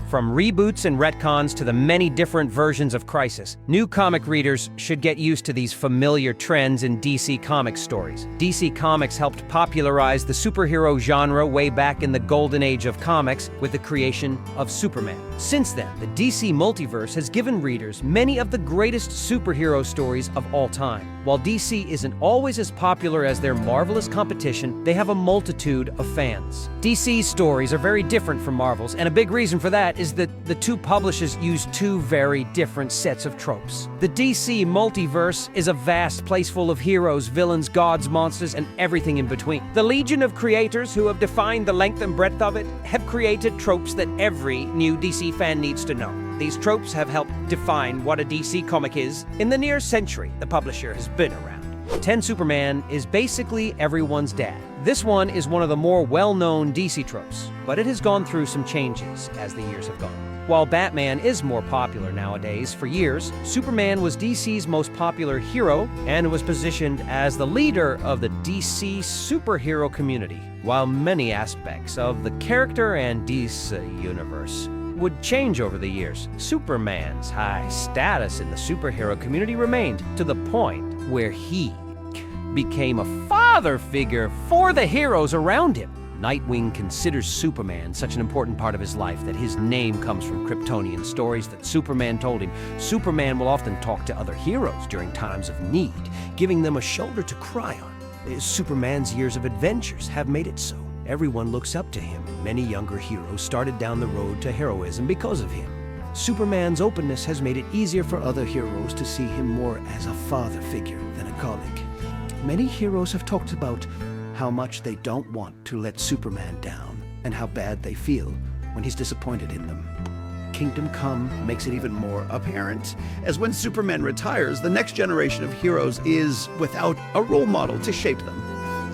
From reboots and retcons to the many different versions of Crisis, new comic readers should get used to these familiar trends in DC Comics stories. DC Comics helped popularize the superhero genre way back in the golden age of comics with the creation of Superman. Since then, the DC Multiverse has given readers many of the greatest superhero stories of all time. While DC isn't always as popular as their marvelous competition, they have a multitude of fans. DC's stories are very different from Marvel's, and a big reason for that is that the two publishers use two very different sets of tropes. The DC Multiverse is a vast place full of heroes, villains, gods, monsters, and everything in between. The legion of creators who have defined the length and breadth of it have created tropes that every new DC fan needs to know. These tropes have helped define what a DC comic is in the near century the publisher has been around. 10 Superman is basically everyone's dad. This one is one of the more well-known DC tropes, but it has gone through some changes as the years have gone. While Batman is more popular nowadays, for years, Superman was DC's most popular hero and was positioned as the leader of the DC superhero community. While many aspects of the character and DC universe would change over the years, Superman's high status in the superhero community remained, to the point where he became a father figure for the heroes around him. Nightwing considers Superman such an important part of his life that his name comes from Kryptonian stories that Superman told him. Superman will often talk to other heroes during times of need, giving them a shoulder to cry on. Superman's years of adventures have made it so. Everyone looks up to him. Many younger heroes started down the road to heroism because of him. Superman's openness has made it easier for other heroes to see him more as a father figure than a colleague. Many heroes have talked about how much they don't want to let Superman down and how bad they feel when he's disappointed in them. Kingdom Come makes it even more apparent, as when Superman retires, the next generation of heroes is without a role model to shape them.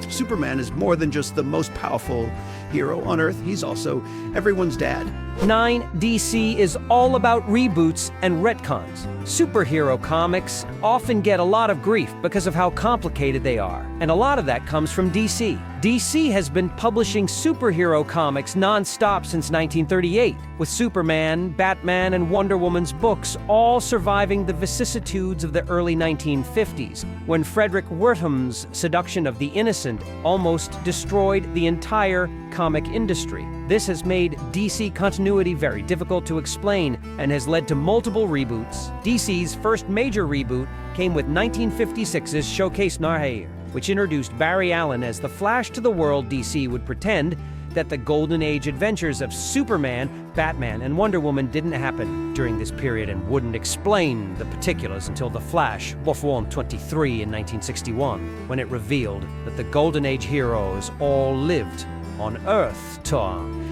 Superman is more than just the most powerful hero on Earth, he's also everyone's dad. 9. DC is all about reboots and retcons. Superhero comics often get a lot of grief because of how complicated they are, and a lot of that comes from DC. DC has been publishing superhero comics non-stop since 1938, with Superman, Batman, and Wonder Woman's books all surviving the vicissitudes of the early 1950s, when Frederick Wertham's Seduction of the Innocent almost destroyed the entire comic industry. This has made DC continuity very difficult to explain and has led to multiple reboots. DC's first major reboot came with 1956's Showcase Nahir, which introduced Barry Allen as the Flash to the world. DC would pretend that the Golden Age adventures of Superman, Batman, and Wonder Woman didn't happen during this period and wouldn't explain the particulars until The Flash, Volume 23 in 1961, when it revealed that the Golden Age heroes all lived on Earth.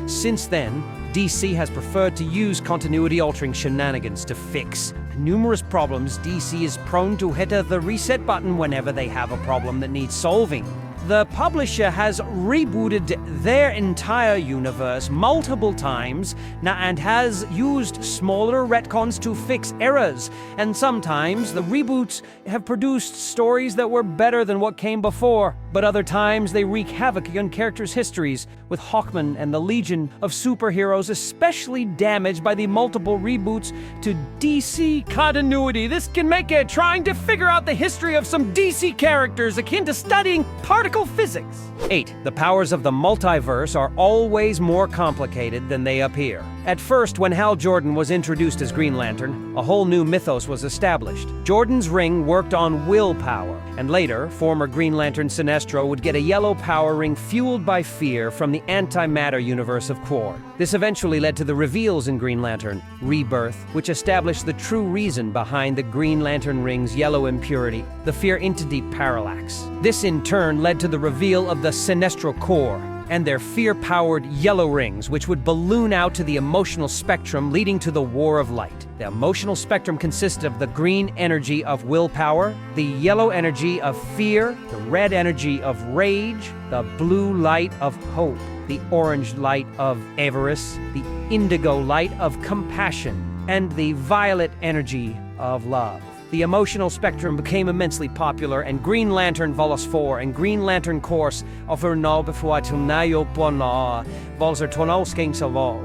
Since then, DC has preferred to use continuity-altering shenanigans to fix numerous problems. DC is prone to hit the reset button whenever they have a problem that needs solving. The publisher has rebooted their entire universe multiple times and has used smaller retcons to fix errors. And sometimes the reboots have produced stories that were better than what came before, but other times they wreak havoc on characters' histories, with Hawkman and the Legion of Superheroes especially damaged by the multiple reboots to DC continuity. This can make it trying to figure out the history of some DC characters akin to studying particle physics. 8. The powers of the multiverse are always more complicated than they appear. At first, when Hal Jordan was introduced as Green Lantern, a whole new mythos was established. Jordan's ring worked on willpower, and later, former Green Lantern Sinestro would get a yellow power ring fueled by fear from the antimatter universe of Quor. This eventually led to the reveals in Green Lantern Rebirth, which established the true reason behind the Green Lantern ring's yellow impurity, the fear entity parallax. This in turn led to the reveal of the Sinestro Core and their fear-powered yellow rings, which would balloon out to the emotional spectrum, leading to the War of Light. The emotional spectrum consisted of the green energy of willpower, the yellow energy of fear, the red energy of rage, the blue light of hope, the orange light of avarice, the indigo light of compassion, and the violet energy of love. The emotional spectrum became immensely popular, and Green Lantern Volos 4 and Green Lantern Course offer no before tunayo pono volser tonos king salvo.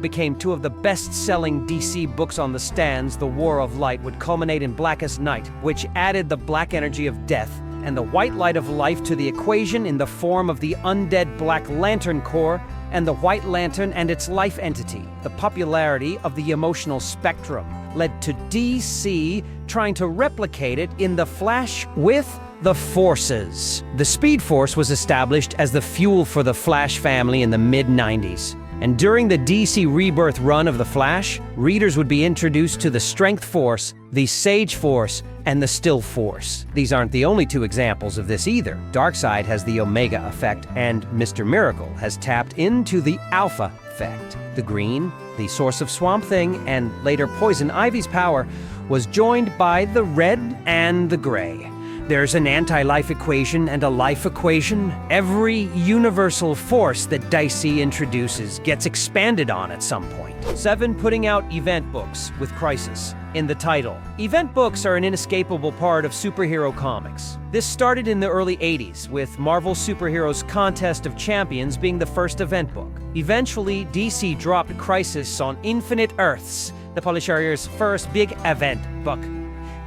became two of the best-selling DC books on the stands. The War of Light would culminate in Blackest Night, which added the black energy of death and the white light of life to the equation in the form of the undead Black Lantern Corps and the White Lantern and its life entity. The popularity of the emotional spectrum led to DC trying to replicate it in The Flash with the Forces. The Speed Force was established as the fuel for the Flash family in the mid-90s. And during the DC Rebirth run of The Flash, readers would be introduced to the Strength Force, the Sage Force, and the Still Force. These aren't the only two examples of this either. Darkseid has the Omega effect, and Mr. Miracle has tapped into the Alpha effect. The Green, the source of Swamp Thing, and later Poison Ivy's power, was joined by the Red and the Gray. There's an anti-life equation and a life equation. Every universal force that DC introduces gets expanded on at some point. 7. Putting out event books with Crisis in the title. Event books are an inescapable part of superhero comics. This started in the early 80s, with Marvel Superheroes Contest of Champions being the first event book. Eventually, DC dropped Crisis on Infinite Earths, the publisher's first big event book.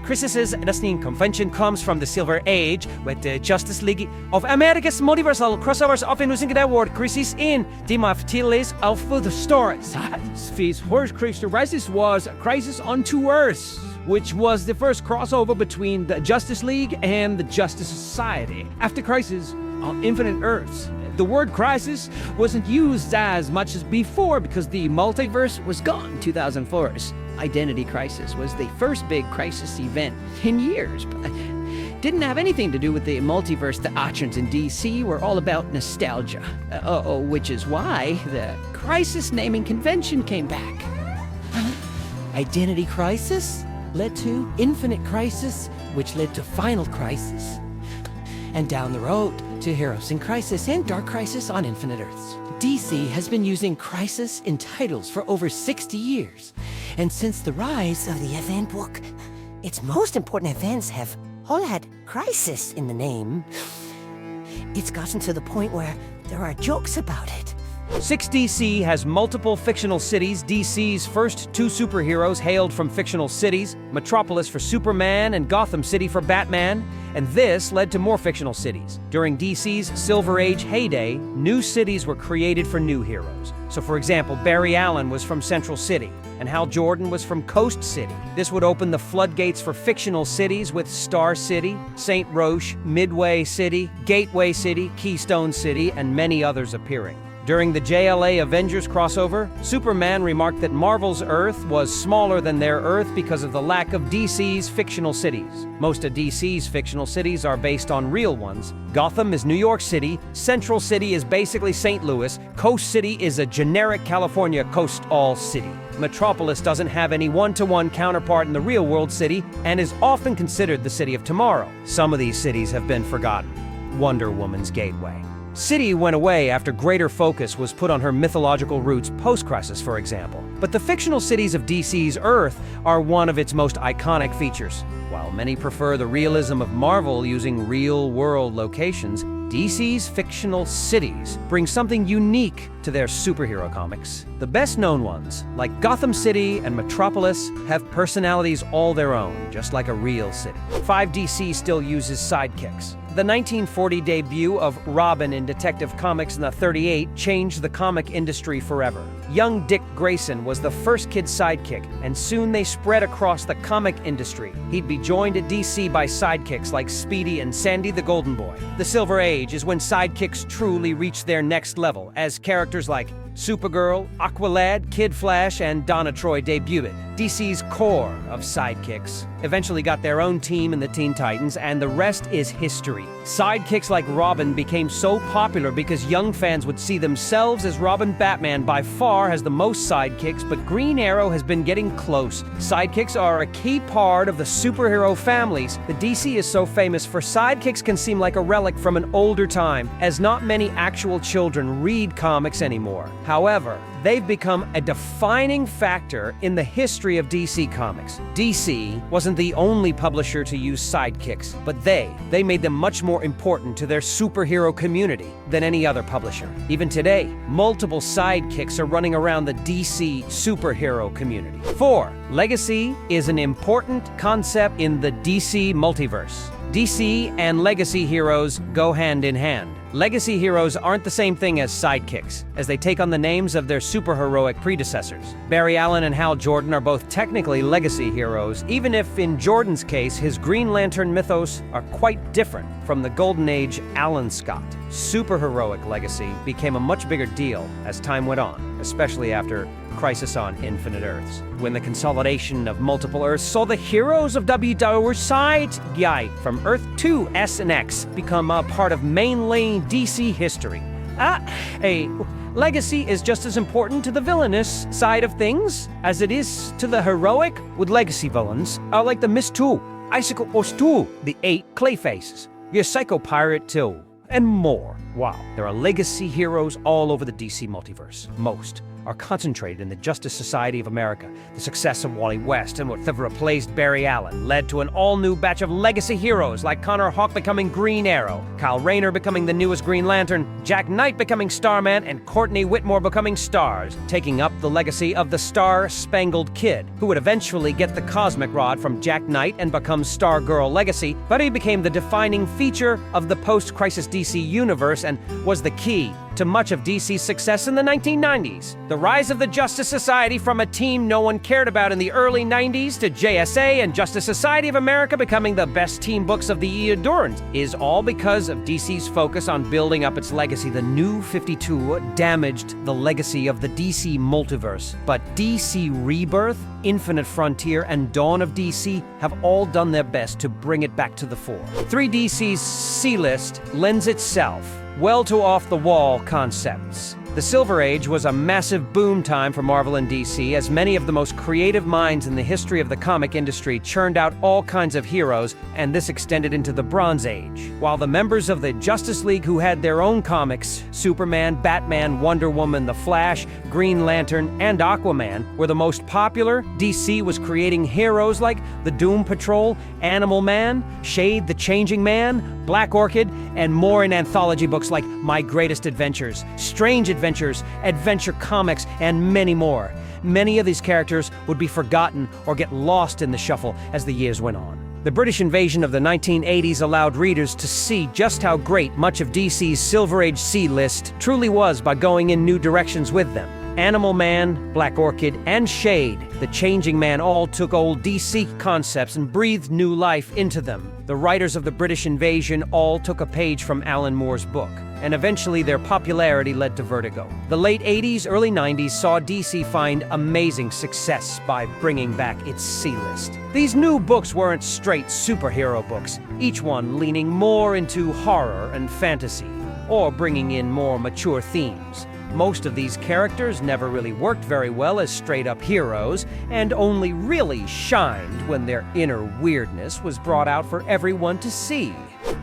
Crisis's wrestling convention comes from the Silver Age, with the Justice League of America's multiversal crossovers often using the word crisis in the Maftiles of the stories. His first crisis was a Crisis on Two Earths, which was the first crossover between the Justice League and the Justice Society. After Crisis on Infinite Earths, the word crisis wasn't used as much as before because the multiverse was gone. 2004's Identity Crisis was the first big crisis event in years, but didn't have anything to do with the multiverse. The actions in DC were all about nostalgia, which is why the Crisis naming convention came back. Identity Crisis led to Infinite Crisis, which led to Final Crisis, and down the road to Heroes in Crisis and Dark Crisis on Infinite Earths. DC has been using crisis in titles for over 60 years, and since the rise of the event book, its most important events have all had crisis in the name. It's gotten to the point where there are jokes about it. 6DC has multiple fictional cities. DC's first two superheroes hailed from fictional cities, Metropolis for Superman and Gotham City for Batman, and this led to more fictional cities. During DC's Silver Age heyday, new cities were created for new heroes. So for example, Barry Allen was from Central City, and Hal Jordan was from Coast City. This would open the floodgates for fictional cities with Star City, St. Roche, Midway City, Gateway City, Keystone City, and many others appearing. During the JLA Avengers crossover, Superman remarked that Marvel's Earth was smaller than their Earth because of the lack of DC's fictional cities. Most of DC's fictional cities are based on real ones. Gotham is New York City, Central City is basically St. Louis, Coast City is a generic California coast-all city. Metropolis doesn't have any one-to-one counterpart in the real-world city and is often considered the city of tomorrow. Some of these cities have been forgotten. Wonder Woman's Gateway. City went away after greater focus was put on her mythological roots post-Crisis, for example. But the fictional cities of DC's Earth are one of its most iconic features. While many prefer the realism of Marvel using real-world locations, DC's fictional cities bring something unique to their superhero comics. The best-known ones, like Gotham City and Metropolis, have personalities all their own, just like a real city. 5DC still uses sidekicks. The 1940 debut of Robin in Detective Comics in the 38 changed the comic industry forever. Young Dick Grayson was the first kid sidekick, and soon they spread across the comic industry. He'd be joined at DC by sidekicks like Speedy and Sandy the Golden Boy. The Silver Age is when sidekicks truly reached their next level, as characters like Supergirl, Aqualad, Kid Flash, and Donna Troy debuted. DC's core of sidekicks eventually got their own team in the Teen Titans, and the rest is history. Sidekicks like Robin became so popular because young fans would see themselves as Robin. Batman by far has the most sidekicks, but Green Arrow has been getting close. Sidekicks are a key part of the superhero families. The DC is so famous for sidekicks can seem like a relic from an older time, as not many actual children read comics anymore. However, they've become a defining factor in the history of DC Comics. DC wasn't the only publisher to use sidekicks, but they made them much more important to their superhero community than any other publisher. Even today, multiple sidekicks are running around the DC superhero community. 4. Legacy is an important concept in the DC multiverse. DC and legacy heroes go hand in hand. Legacy heroes aren't the same thing as sidekicks, as they take on the names of their superheroic predecessors. Barry Allen and Hal Jordan are both technically legacy heroes, even if in Jordan's case, his Green Lantern mythos are quite different from the Golden Age Alan Scott. Superheroic legacy became a much bigger deal as time went on, especially after Crisis on Infinite Earths, when the consolidation of multiple Earths saw the heroes of WW Sidekicks from Earth 2, S, and X become a part of mainline DC history. Legacy is just as important to the villainous side of things as it is to the heroic, with legacy villains like the Mist 2, Icicle Horse 2, the 8 Clayfaces, your Psycho Pirate 2, and more. Wow, there are legacy heroes all over the DC multiverse. Most are concentrated in the Justice Society of America. The success of Wally West and what have replaced Barry Allen led to an all-new batch of legacy heroes like Connor Hawke becoming Green Arrow, Kyle Rayner becoming the newest Green Lantern, Jack Knight becoming Starman, and Courtney Whitmore becoming Stars, taking up the legacy of the Star-Spangled Kid, who would eventually get the Cosmic Rod from Jack Knight and become Stargirl legacy, but he became the defining feature of the post-Crisis DC universe and was the key to much of DC's success in the 1990s. The rise of the Justice Society from a team no one cared about in the early 90s to JSA and Justice Society of America becoming the best team books of the year is all because of DC's focus on building up its legacy. The New 52 damaged the legacy of the DC multiverse, but DC Rebirth, Infinite Frontier, and Dawn of DC have all done their best to bring it back to the fore. 3DC's CList lends itself well to off-the-wall concepts. The Silver Age was a massive boom time for Marvel and DC, as many of the most creative minds in the history of the comic industry churned out all kinds of heroes, and this extended into the Bronze Age. While the members of the Justice League who had their own comics, Superman, Batman, Wonder Woman, The Flash, Green Lantern, and Aquaman, were the most popular, DC was creating heroes like the Doom Patrol, Animal Man, Shade the Changing Man, Black Orchid, and more in anthology books like My Greatest Adventures, Strange Adventures, Adventure Comics, and many more. Many of these characters would be forgotten or get lost in the shuffle as the years went on. The British invasion of the 1980s allowed readers to see just how great much of DC's Silver Age CList truly was by going in new directions with them. Animal Man, Black Orchid, and Shade, the Changing Man, all took old DC concepts and breathed new life into them. The writers of the British invasion all took a page from Alan Moore's book, and eventually their popularity led to Vertigo. The late 80s, early 90s saw DC find amazing success by bringing back its C-list. These new books weren't straight superhero books, each one leaning more into horror and fantasy, or bringing in more mature themes. Most of these characters never really worked very well as straight-up heroes, and only really shined when their inner weirdness was brought out for everyone to see.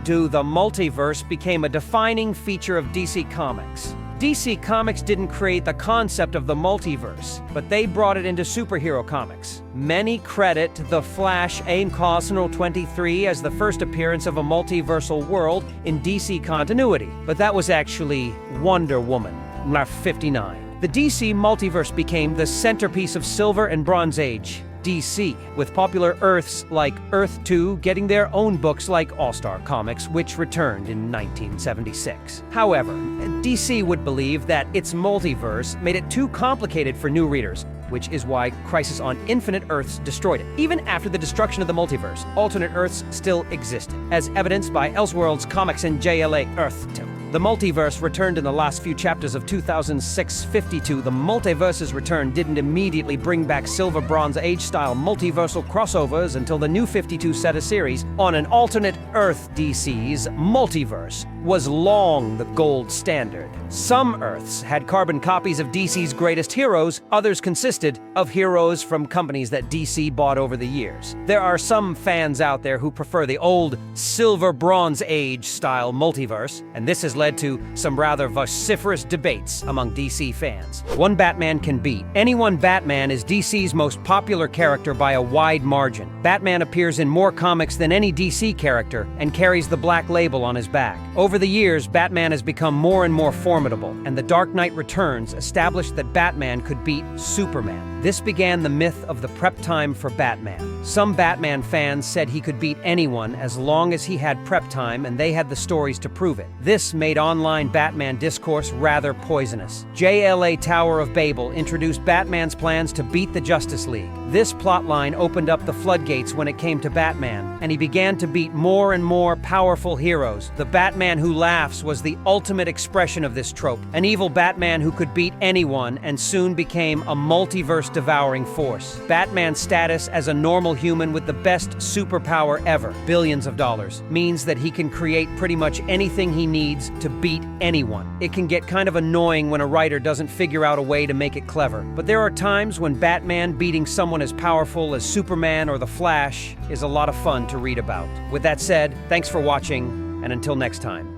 The multiverse became a defining feature of DC Comics. DC Comics didn't create the concept of the multiverse, but they brought it into superhero comics. Many credit The Flash Aim 23 as the first appearance of a multiversal world in DC continuity, but that was actually Wonder Woman, 59. The DC multiverse became the centerpiece of Silver and Bronze Age DC, with popular Earths like Earth 2 getting their own books like All-Star Comics, which returned in 1976. However, DC would believe that its multiverse made it too complicated for new readers, which is why Crisis on Infinite Earths destroyed it. Even after the destruction of the multiverse, alternate Earths still existed, as evidenced by Elseworlds Comics and JLA Earth 2. The multiverse returned in the last few chapters of 2006-52. The Multiverse's return didn't immediately bring back Silver Bronze Age-style multiversal crossovers until the New 52 set a series on an alternate Earth DC's Multiverse, was long the gold standard. Some Earths had carbon copies of DC's greatest heroes, others consisted of heroes from companies that DC bought over the years. There are some fans out there who prefer the old Silver Bronze Age style multiverse, and this has led to some rather vociferous debates among DC fans. One Batman can beat. Any one Batman is DC's most popular character by a wide margin. Batman appears in more comics than any DC character and carries the black label on his back. Over the years, Batman has become more and more formidable, and The Dark Knight Returns established that Batman could beat Superman. This began the myth of the prep time for Batman. Some Batman fans said he could beat anyone as long as he had prep time and they had the stories to prove it. This made online Batman discourse rather poisonous. JLA Tower of Babel introduced Batman's plans to beat the Justice League. This plotline opened up the floodgates when it came to Batman, and he began to beat more and more powerful heroes. The Batman who laughs was the ultimate expression of this trope, an evil Batman who could beat anyone and soon became a multiverse-devouring force. Batman's status as a normal human with the best superpower ever, billions of dollars, means that he can create pretty much anything he needs to beat anyone. It can get kind of annoying when a writer doesn't figure out a way to make it clever, but there are times when Batman beating someone as powerful as Superman or the Flash is a lot of fun to read about. With that said, thanks for watching, and until next time.